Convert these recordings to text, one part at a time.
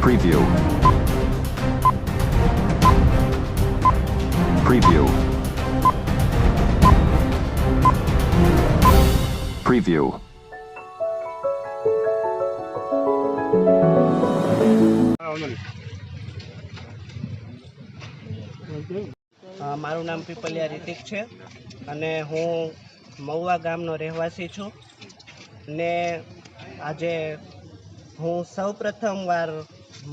Preview. Preview. Preview. મારું નામ પીપલિયા રિતિક છે અને હું મહુવા ગામનો રહેવાસી છું ને આજે હું સૌ પ્રથમવાર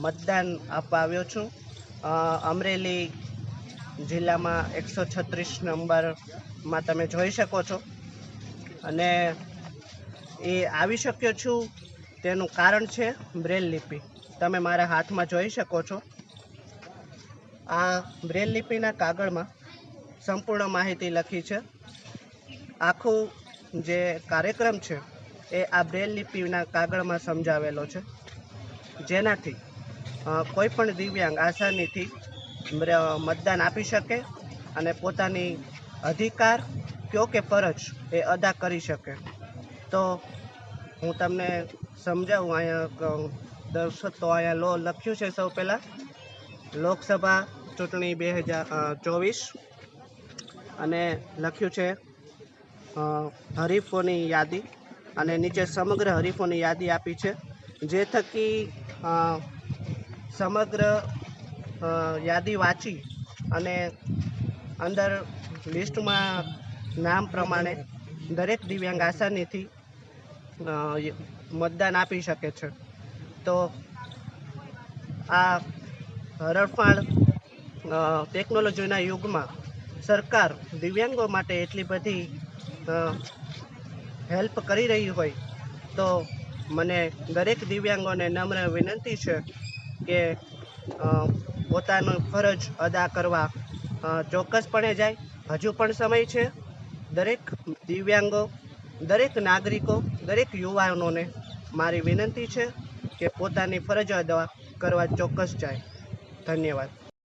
મતદાન આપવા આવ્યો છું. અમરેલી જિલ્લામાં 136 નંબરમાં તમે જોઈ શકો છો અને એ આવી શક્યો છું તેનું કારણ છે બ્રેલ લિપિ. તમે મારા હાથમાં જોઈ શકો છો. આ બ્રેલ લિપિના કાગળમાં સંપૂર્ણ માહિતી લખી છે. આખું જે કાર્યક્રમ છે એ આ બ્રેલ લિપિના કાગળમાં સમજાવેલો છે, જેનાથી કોઈ પણ દિવ્યાંગ આસાનીથી મતદાન આપી શકે અને પોતાની અધિકાર કયો કે ફરજ એ અદા કરી શકે. તો હું તમને સમજાવું. અહીંયા અહીંયા લખ્યું છે સૌ પહેલાં લોકસભા ચૂંટણી 2024 અને લખ્યું છે હરીફોની યાદી અને નીચે સમગ્ર હરીફોની યાદી આપી છે, જે થકી સમગ્ર યાદી વાંચી અને અંદર લિસ્ટમાં નામ પ્રમાણે દરેક દિવ્યાંગ આસાનીથી મતદાન આપી શકે છે. તો આ હરણફાળ ટેકનોલોજીના યુગમાં સરકાર દિવ્યાંગો માટે એટલી બધી હેલ્પ કરી રહી હોય તો મને દરેક દિવ્યાંગોને નમ્ર વિનંતી છે કે પોતાનું ફરજ અદા કરવા ચોક્કસપણે જાય. હજુ પણ સમય છે. દરેક દિવ્યાંગો, દરેક નાગરિકો, દરેક યુવાનોને મારી વિનંતી છે કે પોતાની ફરજ અદા કરવા ચોક્કસ જાય. ધન્યવાદ.